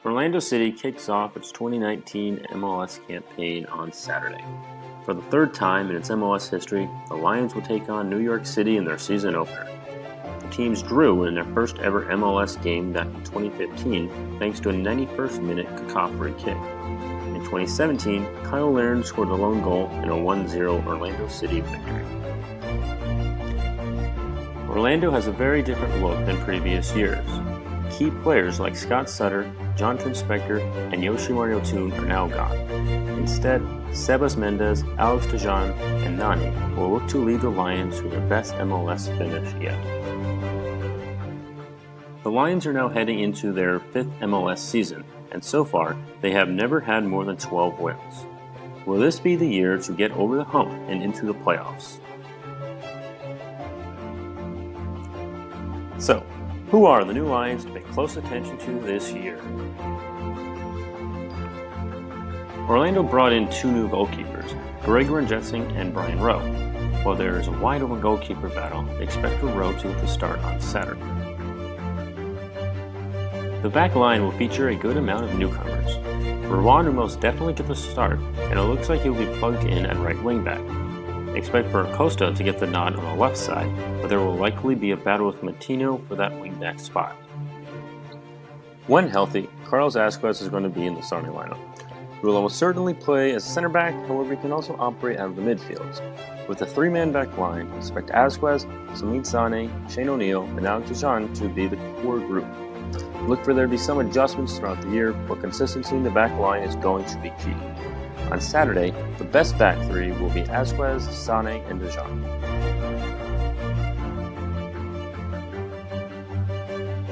Orlando City kicks off its 2019 MLS campaign on Saturday. For the third time in its MLS history, the Lions will take on New York City in their season opener. The teams drew in their first ever MLS game back in 2015 thanks to a 91st minute Kaká free kick. In 2017, Kyle Larin scored the lone goal in a 1-0 Orlando City victory. Orlando has a very different look than previous years. Key players like Scott Sutter, Jonathan Spector, and Yoshimar Yotun are now gone. Instead, Sebas Mendes, Alex DeJean, and Nani will look to lead the Lions to their best MLS finish yet. The Lions are now heading into their 5th MLS season, and so far, they have never had more than 12 wins. Will this be the year to get over the hump and into the playoffs? So, who are the new Lions to pay close attention to this year? Orlando brought in 2 new goalkeepers, Greg Ranjitsingh and Brian Rowe. While there is a wide-open goalkeeper battle, they expect Rowe to get the start on Saturday. The back line will feature a good amount of newcomers. Ruan will most definitely get the start, and it looks like he will be plugged in at right wing-back. Expect for Acosta to get the nod on the left side, but there will likely be a battle with Matino for that wingback spot. When healthy, Carlos Asquez is going to be in the starting lineup. He will almost certainly play as a center back, however he can also operate out of the midfields. With a 3-man back line, expect Asquez, Sumit Sane, Shane O'Neill, and Alex DeJean to be the core group. Look for there to be some adjustments throughout the year, but consistency in the back line is going to be key. On Saturday, the best back three will be Asquez, Sane, and DeJean.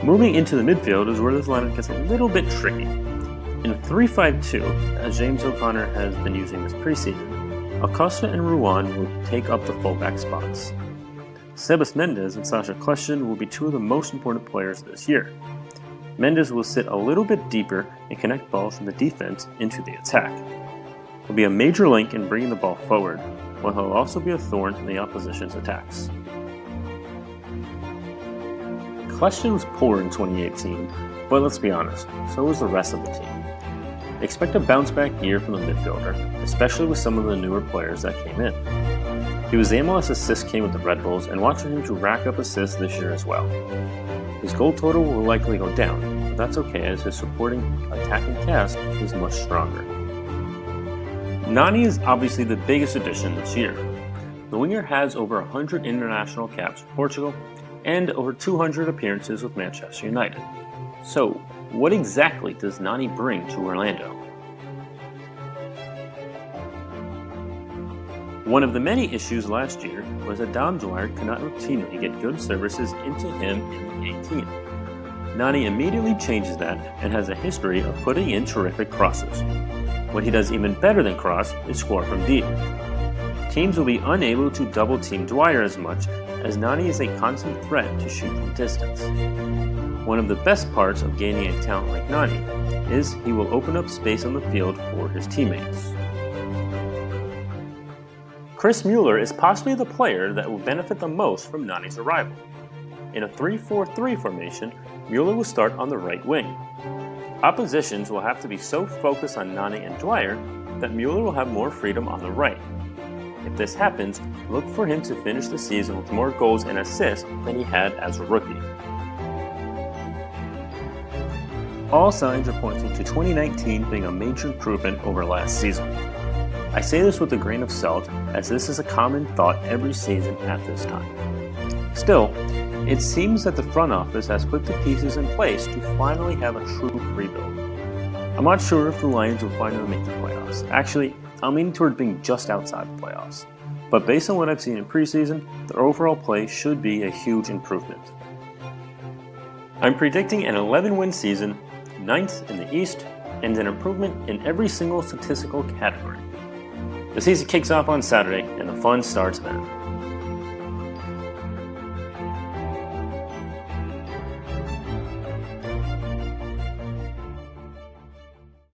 Moving into the midfield is where this lineup gets a little bit tricky. In 3-5-2, as James O'Connor has been using this preseason, Acosta and Ruan will take up the fullback spots. Sebas Mendes and Sacha Kljestan will be 2 of the most important players this year. Mendes will sit a little bit deeper and connect balls from the defense into the attack. He'll be a major link in bringing the ball forward, while he'll also be a thorn in the opposition's attacks. Kljestan was poor in 2018, but let's be honest, so was the rest of the team. Expect a bounce-back year from the midfielder, especially with some of the newer players that came in. He was the MLS assist king with the Red Bulls, and watching him to rack up assists this year as well. His goal total will likely go down, but that's okay as his supporting attacking cast is much stronger. Nani is obviously the biggest addition this year. The winger has over 100 international caps for Portugal and over 200 appearances with Manchester United. So, what exactly does Nani bring to Orlando? One of the many issues last year was that Dom Dwyer could not routinely get good services into him in the 18. Nani immediately changes that and has a history of putting in terrific crosses. What he does even better than cross is score from deep. Teams will be unable to double-team Dwyer as much, as Nani is a constant threat to shoot from distance. One of the best parts of gaining a talent like Nani is he will open up space on the field for his teammates. Chris Mueller is possibly the player that will benefit the most from Nani's arrival. In a 3-4-3 formation, Mueller will start on the right wing. Oppositions will have to be so focused on Nani and Dwyer that Mueller will have more freedom on the right. If this happens, look for him to finish the season with more goals and assists than he had as a rookie. All signs are pointing to 2019 being a major improvement over last season. I say this with a grain of salt, as this is a common thought every season at this time. Still, it seems that the front office has put the pieces in place to finally have a true rebuild. I'm not sure if the Lions will finally make the playoffs. Actually, I'm leaning toward being just outside the playoffs. But based on what I've seen in preseason, their overall play should be a huge improvement. I'm predicting an 11-win season, 9th in the East, and an improvement in every single statistical category. The season kicks off on Saturday, and the fun starts then.